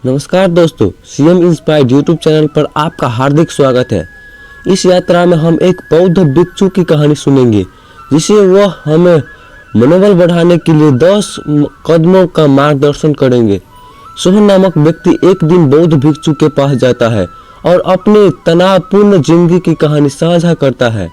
नमस्कार दोस्तों, CM inspired YouTube channel पर आपका हार्दिक स्वागत है। इस यात्रा में हम एक बौद्ध भिक्षु की कहानी सुनेंगे, जिसे वह हमें मनोबल बढ़ाने के लिए 10 कदमों का मार्गदर्शन करेंगे। सोहन नामक व्यक्ति एक दिन बौद्ध भिक्षु के पास जाता है और अपनी तनावपूर्ण जिंदगी की कहानी साझा करता है।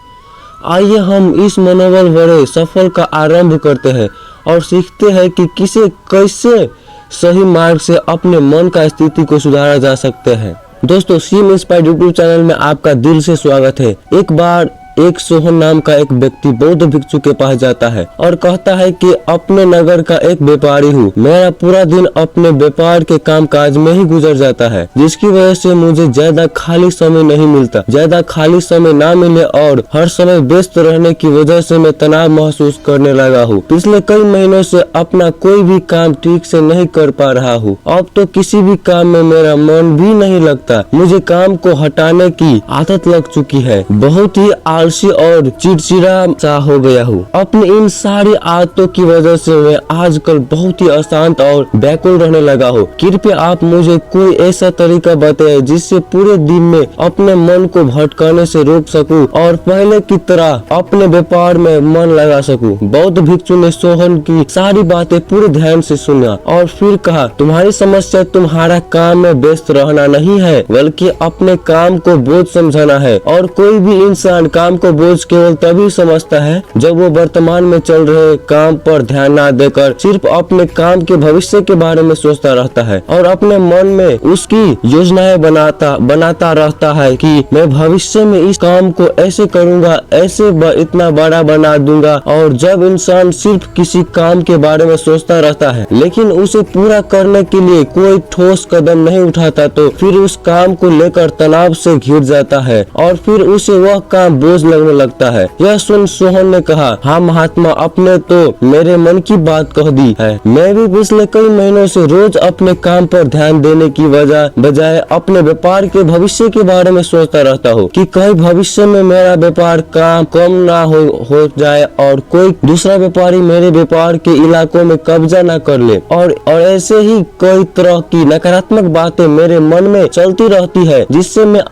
आइए हम इस मनोबल भरे सफर का आरंभ करते हैं और सीखते हैं कि कैसे सही मार्ग से अपने मन का स्थिति को सुधारा जा सकते हैं। दोस्तों, सीएम इंस्पायर्ड यूट्यूब चैनल में आपका दिल से स्वागत है। एक बार एक सोहन नाम का एक व्यक्ति बौद्ध भिक्षु के पास जाता है और कहता है कि अपने नगर का एक व्यापारी हूँ। मेरा पूरा दिन अपने व्यापार के काम काज में ही गुजर जाता है, जिसकी वजह से मुझे ज्यादा खाली समय नहीं मिलता। ज्यादा खाली समय ना मिले और हर समय व्यस्त रहने की वजह से मैं तनाव महसूस करने लगा हूँ। पिछले कई महीनों से अपना कोई भी काम ठीक से नहीं कर पा रहा हूँ। अब तो किसी भी काम में मेरा मन भी नहीं लगता। मुझे काम को हटाने की आदत लग चुकी है। बहुत ही आलसी और चिड़चिड़ा सा हो गया हूँ। अपनी इन सारी आदतों की वजह से मैं आजकल बहुत ही अशांत और व्याकुल रहने लगा हूँ। कृपया आप मुझे कोई ऐसा तरीका बताएं जिससे पूरे दिन में अपने मन को भटकाने से रोक सकूं और पहले की तरह अपने व्यापार में मन लगा सकूं। बौद्ध भिक्षु ने सोहन की सारी बातें पूरे ध्यान से सुना और फिर कहा, तुम्हारी समस्या तुम्हारा काम में व्यस्त रहना नहीं है, बल्कि अपने काम को बोझ समझना है। और कोई भी इंसान काम को बोझ केवल तभी समझता है जब वो वर्तमान में चल रहे काम पर ध्यान न देकर सिर्फ अपने काम के भविष्य के बारे में सोचता रहता है और अपने मन में उसकी योजनाएं बनाता रहता है कि मैं भविष्य में इस काम को ऐसे करूंगा, ऐसे इतना बड़ा बना दूंगा। और जब इंसान सिर्फ किसी काम के बारे में सोचता रहता है लेकिन उसे पूरा करने के लिए कोई ठोस कदम नहीं उठाता, तो फिर उस काम को लेकर तनाव से घिर जाता है और फिर उसे वह काम बोझ लगने लगता है। यह सुन सोहन ने कहा, हाँ महात्मा, आपने तो मेरे मन की बात कह दी है। मैं भी पिछले कई महीनों से रोज अपने काम पर ध्यान देने की बजाय अपने व्यापार के भविष्य के बारे में सोचता रहता हूँ कि कहीं भविष्य में मेरा व्यापार काम कम ना हो जाए और कोई दूसरा व्यापारी मेरे व्यापार के इलाकों में कब्जा ना कर ले। और ऐसे ही कई तरह की नकारात्मक बातें मेरे मन में चलती रहती है, जिससे मैं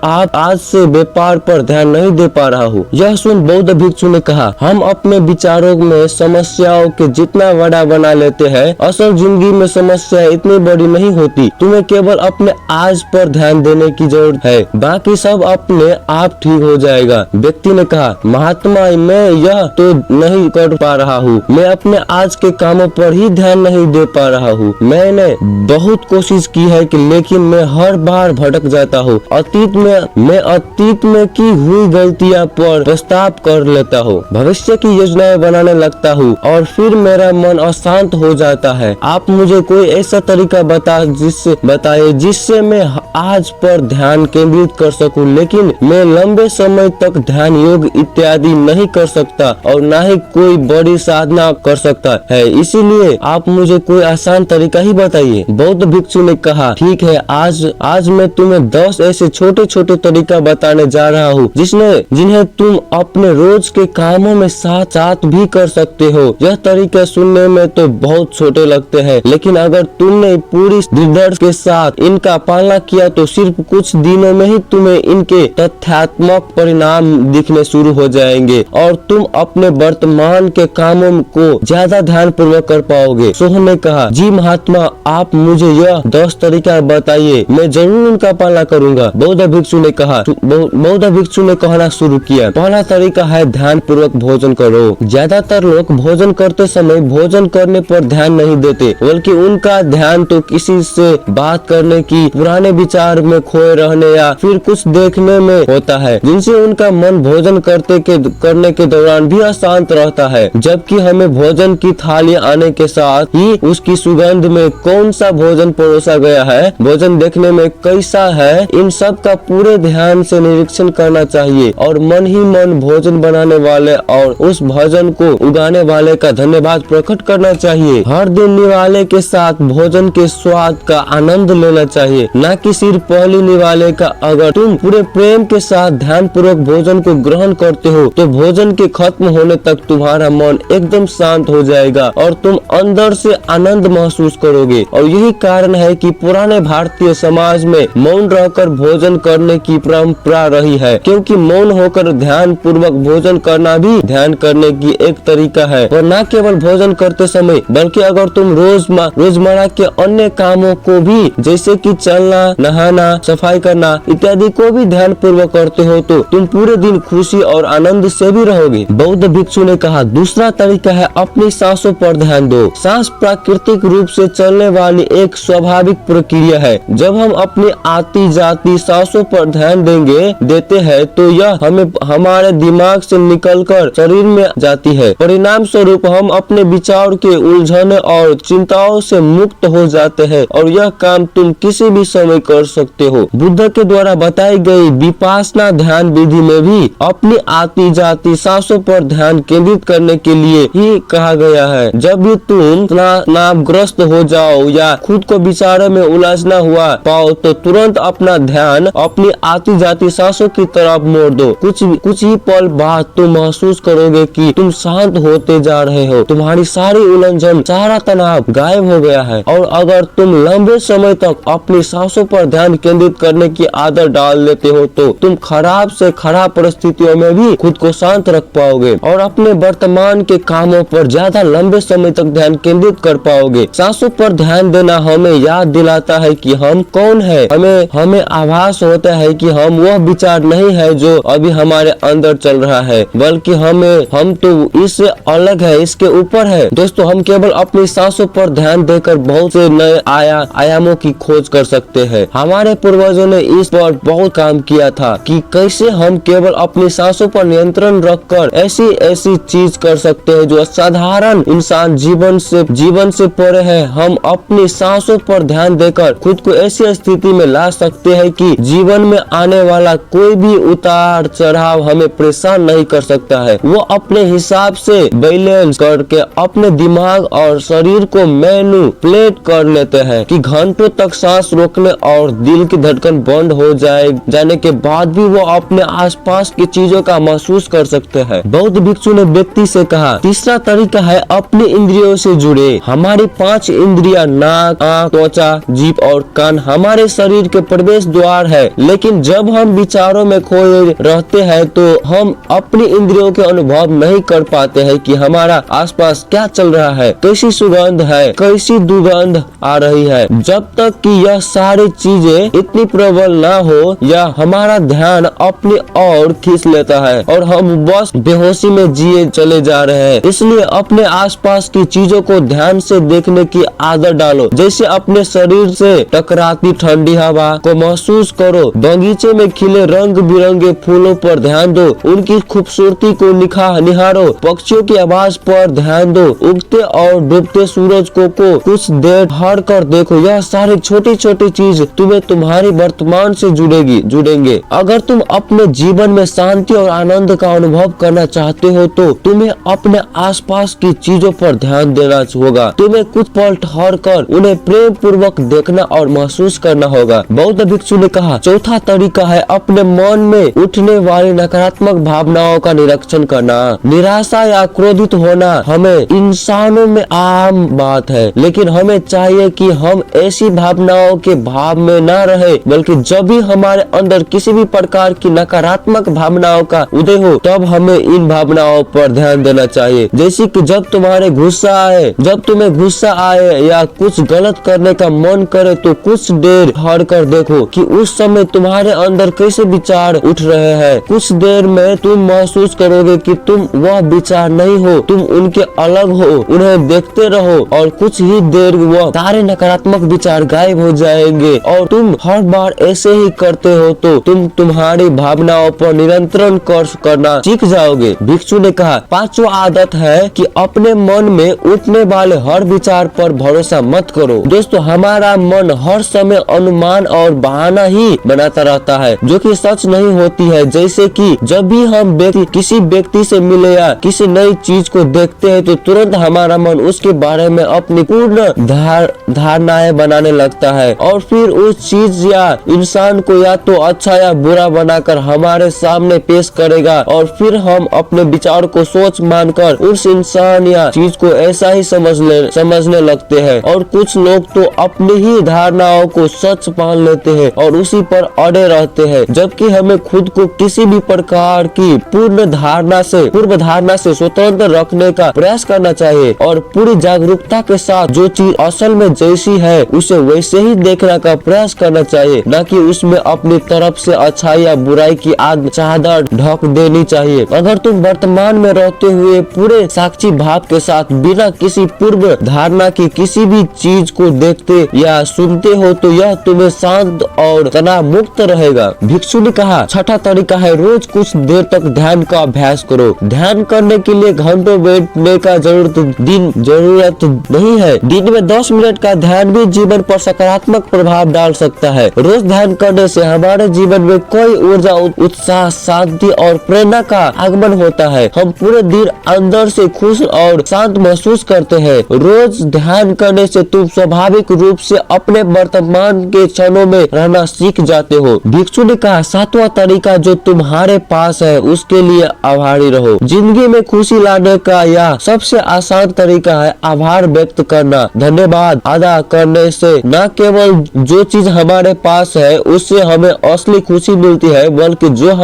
आज से व्यापार पर ध्यान नहीं दे पा रहा हूँ। यह सुन बौद्ध भिक्षु ने कहा, हम अपने विचारों में समस्याओं के जितना बड़ा बना लेते हैं, असल जिंदगी में समस्या इतनी बड़ी नहीं होती। तुम्हें केवल अपने आज पर ध्यान देने की जरूरत है, बाकी सब अपने आप ठीक हो जाएगा। व्यक्ति ने कहा, महात्मा, मैं यह तो नहीं कर पा रहा हूँ। मैं अपने आज के कामों पर ही ध्यान नहीं दे पा रहा हूँ। मैंने बहुत कोशिश की है लेकिन मैं हर बार भटक जाता हूँ। मैं अतीत में की हुई गलतियाँ पर प्रस्ताव कर लेता हूँ, भविष्य की योजनाएं बनाने लगता हूँ और फिर मेरा मन अशांत हो जाता है। आप मुझे कोई ऐसा तरीका बताइए जिससे मैं आज पर ध्यान केंद्रित कर सकूं, लेकिन मैं लंबे समय तक ध्यान योग इत्यादि नहीं कर सकता और न ही कोई बड़ी साधना कर सकता है। इसीलिए आप मुझे कोई आसान तरीका ही बताइए। बौद्ध भिक्षु ने कहा, ठीक है, आज मैं तुम्हें 10 ऐसे छोटे छोटे तरीका बताने जा रहा हूँ जिन्हें तुम अपने रोज के कामों में साथ भी कर सकते हो। यह तरीके सुनने में तो बहुत छोटे लगते हैं, लेकिन अगर तुमने पूरी दृढ़ता के साथ इनका पालना किया तो सिर्फ कुछ दिनों में ही तुम्हें इनके तथ्यात्मक परिणाम दिखने शुरू हो जाएंगे और तुम अपने वर्तमान के कामों को ज्यादा ध्यान पूर्वक कर पाओगे। सोहन ने कहा, जी महात्मा, आप मुझे यह 10 तरीका बताइए, मैं जरूर इनका पालना करूँगा। बौद्ध भिक्षु ने कहना शुरू किया, पहला तरीका है ध्यान पूर्वक भोजन करो। ज्यादातर लोग भोजन करते समय भोजन करने पर ध्यान नहीं देते, बल्कि उनका ध्यान तो किसी से बात करने की, पुराने विचार में खोए रहने या फिर कुछ देखने में होता है, जिनसे उनका मन भोजन करने के दौरान भी अशांत रहता है। जबकि हमें भोजन की थाली आने के साथ ही उसकी सुगंध में कौन सा भोजन परोसा गया है, भोजन देखने में कैसा है, इन सब का पूरे ध्यान से निरीक्षण करना चाहिए। चाहिए और मन ही मन भोजन बनाने वाले और उस भोजन को उगाने वाले का धन्यवाद प्रकट करना चाहिए। हर दिन निवाले के साथ भोजन के स्वाद का आनंद लेना चाहिए, न कि सिर्फ पहली निवाले का। अगर तुम पूरे प्रेम के साथ ध्यान पूर्वक भोजन को ग्रहण करते हो तो भोजन के खत्म होने तक तुम्हारा मन एकदम शांत हो जाएगा और तुम अंदर से आनंद महसूस करोगे। और यही कारण है कि पुराने भारतीय समाज में मौन रहकर भोजन करने की परंपरा रही है, क्योंकि मौन होकर ध्यान पूर्वक भोजन करना भी ध्यान करने की एक तरीका है। और न केवल भोजन करते समय बल्कि अगर तुम रोजमर्रा के अन्य कामों को भी, जैसे कि चलना, नहाना, सफाई करना इत्यादि को भी ध्यान पूर्वक करते हो तो तुम पूरे दिन खुशी और आनंद से भी रहोगे। बौद्ध भिक्षु ने कहा, दूसरा तरीका है अपनी सांसों पर ध्यान दो। सांस प्राकृतिक रूप से चलने वाली एक स्वाभाविक प्रक्रिया है। जब हम अपनी आती जाती सांसों पर ध्यान देते हैं तो यह हमें हमारे दिमाग से निकलकर शरीर में जाती है। परिणाम स्वरूप हम अपने विचार के उलझने और चिंताओं से मुक्त हो जाते हैं और यह काम तुम किसी भी समय कर सकते हो। बुद्ध के द्वारा बताई गई विपासना ध्यान विधि में भी अपनी आती जाती सांसों पर ध्यान केंद्रित करने के लिए ही कहा गया है। जब भी तुम तनावग्रस्त हो जाओ या खुद को विचारों में उलझना हुआ पाओ तो तुरंत अपना ध्यान अपनी आती जाती सांसों की तरफ मोड़ दो। कुछ ही पल बाद तुम महसूस करोगे कि तुम शांत होते जा रहे हो, तुम्हारी सारी उलझन, सारा तनाव गायब हो गया है। और अगर तुम लंबे समय तक अपनी सांसों पर ध्यान केंद्रित करने की आदत डाल लेते हो तो तुम खराब से खराब परिस्थितियों में भी खुद को शांत रख पाओगे और अपने वर्तमान के कामों पर ज्यादा लंबे समय तक ध्यान केंद्रित कर पाओगे। सांसों पर ध्यान देना हमें याद दिलाता है कि हम कौन है। हमें आभास होता है कि हम वह विचार नहीं है जो अभी हमारे अंदर चल रहा है, बल्कि हम तो इससे अलग है, इसके ऊपर है। दोस्तों, हम केवल अपनी सांसों पर ध्यान देकर बहुत से नए आयामों की खोज कर सकते हैं। हमारे पूर्वजों ने इस पर बहुत काम किया था कि कैसे हम केवल अपनी सांसों पर नियंत्रण रखकर ऐसी चीज कर सकते हैं जो साधारण इंसान जीवन से परे है। हम अपनी सांसों पर ध्यान देकर खुद को ऐसी स्थिति में ला सकते हैं कि जीवन में आने वाला कोई भी उतार चढ़ाव हमें परेशान नहीं कर सकता है। वो अपने हिसाब से बैलेंस करके अपने दिमाग और शरीर को मैनिपुलेट कर लेते हैं कि घंटों तक सांस रोकने और दिल की धड़कन बंद हो जाने के बाद भी वो अपने आसपास की चीजों का महसूस कर सकते हैं। बौद्ध भिक्षु ने व्यक्ति से कहा, तीसरा तरीका है अपनी इंद्रियों से जुड़े। हमारी 5 इंद्रियां नाक, आँख, त्वचा, जीभ और कान हमारे शरीर के प्रवेश द्वार है, लेकिन जब हम विचारों में खोए रहते हैं तो हम अपनी इंद्रियों के अनुभव नहीं कर पाते हैं कि हमारा आसपास क्या चल रहा है, कैसी सुगंध है, कैसी दुर्गंध आ रही है। जब तक कि यह सारी चीजें इतनी प्रबल ना हो या हमारा ध्यान अपनी ओर खींच लेता है और हम बस बेहोशी में जिए चले जा रहे हैं। इसलिए अपने आसपास की चीजों को ध्यान से देखने की आदत डालो। जैसे अपने शरीर से टकराती ठंडी हवा को महसूस करो, बगीचे में खिले रंग बिरंगे फूलों पर ध्यान दो, उनकी खूबसूरती को निहारो, पक्षियों की आवाज पर ध्यान दो, उगते और डूबते सूरज को कुछ देर ठहर कर देखो। यह सारी छोटी छोटी चीज तुम्हें तुम्हारी वर्तमान से जुड़ेंगे। अगर तुम अपने जीवन में शांति और आनंद का अनुभव करना चाहते हो तो तुम्हें अपने आसपास की चीजों पर ध्यान देना होगा। तुम्हें कुछ पल ठहर कर उन्हें प्रेम पूर्वक देखना और महसूस करना होगा। बौद्ध भिक्षु ने कहा, चौथा तरीका है अपने मन में उठने वाली नकारात्मक भावनाओं का निरीक्षण करना। निराशा या क्रोधित होना हमें इंसानों में आम बात है, लेकिन हमें चाहिए कि हम ऐसी भावनाओं के भाव में न रहे, बल्कि जब भी हमारे अंदर किसी भी प्रकार की नकारात्मक भावनाओं का उदय हो तब हमें इन भावनाओं पर ध्यान देना चाहिए। जैसे कि जब तुम्हें गुस्सा आए या कुछ गलत करने का मन करे तो कुछ देर ठहर कर देखो कि उस समय तुम्हारे अंदर कैसे विचार उठ रहे हैं। कुछ देर में तुम महसूस करोगे कि तुम वह विचार नहीं हो, तुम उनके अलग हो। उन्हें देखते रहो और कुछ ही देर वह सारे नकारात्मक विचार गायब हो जाएंगे और तुम हर बार ऐसे ही करते हो तो तुम तुम्हारी भावनाओं पर नियंत्रण करना सीख जाओगे। भिक्षु ने कहा, पांचवा आदत है कि अपने मन में उठने वाले हर विचार पर भरोसा मत करो। दोस्तों, हमारा मन हर समय अनुमान और बहाना ही बनाता रहता है जो कि सच नहीं होती है। है, जैसे कि जब भी हम किसी व्यक्ति से मिले या किसी नई चीज को देखते हैं तो तुरंत हमारा मन उसके बारे में अपनी पूर्ण धारणाएं बनाने लगता है और फिर उस चीज या इंसान को या तो अच्छा या बुरा बनाकर हमारे सामने पेश करेगा और फिर हम अपने विचार को सोच मानकर उस इंसान या चीज को ऐसा ही समझने लगते हैं। और कुछ लोग तो अपनी ही धारणाओं को सच मान लेते हैं और उसी पर अड़े रहते हैं, जबकि हमें खुद को किसी भी प्रकार की पूर्व धारणा से स्वतंत्र रखने का प्रयास करना चाहिए और पूरी जागरूकता के साथ जो चीज असल में जैसी है उसे वैसे ही देखने का प्रयास करना चाहिए, न कि उसमें अपनी तरफ से अच्छाई या बुराई की आग चादर ढक देनी चाहिए। अगर तुम वर्तमान में रहते हुए पूरे साक्षी भाव के साथ बिना किसी पूर्व धारणा की किसी भी चीज को देखते या सुनते हो तो यह तुम्हें शांत और तनाव मुक्त रहेगा। भिक्षु ने कहा, छठा तरीका है रोज कुछ देर तक ध्यान का अभ्यास करो। ध्यान करने के लिए घंटों बैठने का जरूरत नहीं है। दिन में 10 मिनट का ध्यान भी जीवन पर सकारात्मक प्रभाव डाल सकता है। रोज ध्यान करने से हमारे जीवन में कोई ऊर्जा, उत्साह, शांति और प्रेरणा का आगमन होता है। हम पूरे दिन अंदर से खुश और शांत महसूस करते हैं। रोज ध्यान करने से तुम स्वाभाविक रूप से अपने वर्तमान के क्षणों में रहना सीख जाते हो। भिक्षु ने कहा, सातवां तरीका जो तुम्हारे पास है उसके लिए आभारी रहो। जिंदगी में खुशी लाने का यह सबसे आसान तरीका है आभार व्यक्त करना। धन्यवाद अदा करने से न केवल जो चीज हमारे पास है उससे हमें असली खुशी मिलती है, बल्कि जो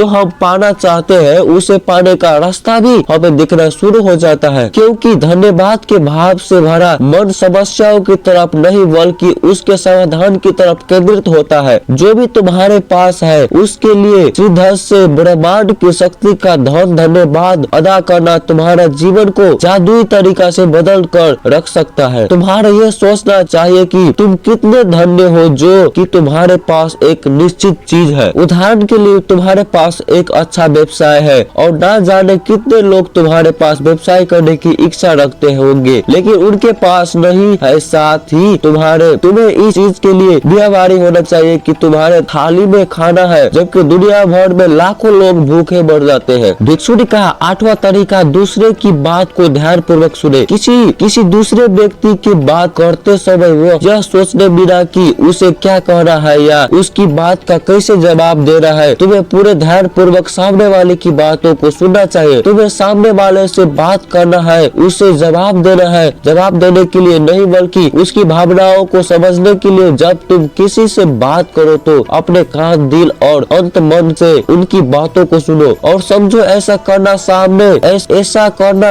हम पाना चाहते हैं उसे पाने का रास्ता भी हमें दिखना शुरू हो जाता है। क्योंकि धन्यवाद के भाव से भरा मन समस्याओं की तरफ नहीं बल्कि उसके समाधान की तरफ केंद्रित होता है। जो भी तुम्हारे पास है उसके लिए श्रीधर से ब्रह्मांड की शक्ति का धन्यवाद अदा करना तुम्हारा जीवन को जादुई तरीका से बदल कर रख सकता है। तुम्हारा यह सोचना चाहिए कि तुम कितने धन्य हो जो कि तुम्हारे पास एक निश्चित चीज है। उदाहरण के लिए तुम्हारे पास एक अच्छा व्यवसाय है और ना जाने कितने लोग तुम्हारे पास व्यवसाय करने की इच्छा रखते होंगे लेकिन उनके पास नहीं है। साथ ही तुम्हें इस चीज के लिए भी आभारी होना चाहिए कि तुम्हारे थाली में खाना है, जबकि दुनिया भर में लाखों लोग भूखे मर जाते हैं। भिक्षु ने कहा, आठवां तरीका दूसरे की बात को ध्यान पूर्वक सुने। किसी दूसरे व्यक्ति की बात करते समय वो यह सोचने बिना कि उसे क्या कहना है या उसकी बात का कैसे जवाब देना है, तुम्हें पूरे ध्यान पूर्वक सामने वाले की बातों को सुनना चाहिए। तुम्हें सामने वाले से बात करना है, उसे जवाब देना है, जवाब देने के लिए नहीं बल्कि उसकी भावनाओं को समझने के लिए। जब तुम किसी से बात करो तो अपने कान, दिल और अंत मन से उनकी बातों को सुनो और समझो। ऐसा करना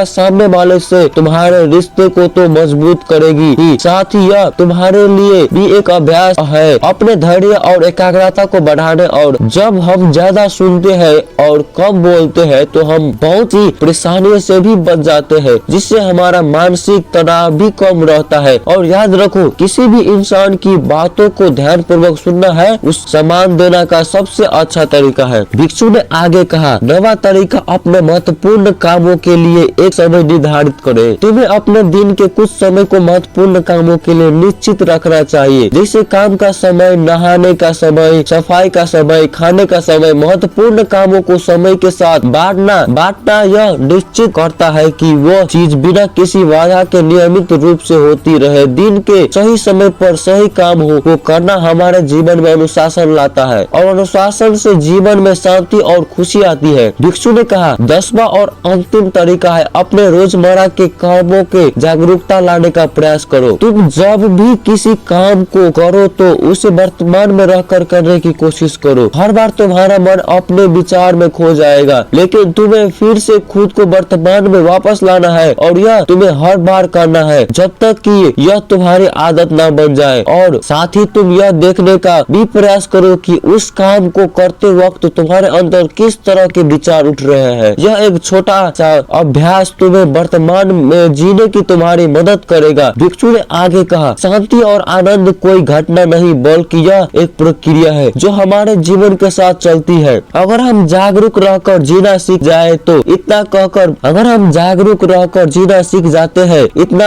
सामने वाले से तुम्हारे रिश्ते को तो मजबूत करेगी ही, साथ ही यह तुम्हारे लिए भी एक अभ्यास है अपने धैर्य और एकाग्रता को बढ़ाने। और जब हम ज्यादा सुनते हैं और कम बोलते हैं तो हम बहुत सी परेशानियों से भी बच जाते हैं, जिससे हमारा मानसिक तनाव भी कम रहता है। और याद रखो, किसी भी इंसान की बातों को ध्यान पूर्वक सुनना है उस सम्मान देना का सबसे अच्छा तरीका है। भिक्षु ने आगे कहा, नवा तरीका अपने महत्वपूर्ण कामों के लिए एक समय निर्धारित करें। तुम्हें अपने दिन के कुछ समय को महत्वपूर्ण कामों के लिए निश्चित रखना चाहिए, जैसे काम का समय, नहाने का समय, सफाई का समय, खाने का समय। महत्वपूर्ण कामों को समय के साथ बांटना यह निश्चित करता है कि वो चीज बिना किसी बाधा के नियमित रूप से होती रहे। दिन के सही समय पर सही काम को करना हमारे जीवन में अनुशासन लाता है और अनुशासन से जीवन में शांति और खुशी आती है। भिक्षु ने कहा, 10वां और अंतिम तरीका है अपने रोजमर्रा के कामों के जागरूकता लाने का प्रयास करो। तुम जब भी किसी काम को करो तो उसे वर्तमान में रहकर करने की कोशिश करो। हर बार तुम्हारा मन अपने विचार में खो जाएगा, लेकिन तुम्हें फिर से खुद को वर्तमान में वापस लाना है और यह तुम्हें हर बार करना है जब तक कि यह तुम्हारी आदत न बन जाए। और साथ ही तुम यह देखने का भी प्रयास करो कि उस काम को करते वक्त तुम्हारे अंदर किस तरह के विचार उठ रहे हैं। यह एक छोटा सा अभ्यास तुम्हें वर्तमान में जीने की तुम्हारी मदद करेगा। भिक्षु ने आगे कहा, शांति और आनंद कोई घटना नहीं बल्कि यह एक प्रक्रिया है जो हमारे जीवन के साथ चलती है। अगर हम जागरूक रहकर जीना सीख जाए तो इतना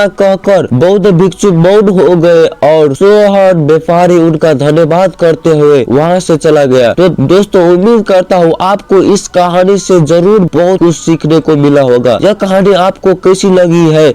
कहकर बौद्ध भिक्षु मौन हो गए और सोहन व्यापारी उनका धन्यवाद करते हुए वहाँ से चला गया। तो दोस्तों उम्मीद करता हूँ आपको इस कहानी से जरूर बहुत कुछ सीखने को मिला होगा। यह कहानी आपको कैसी लगी है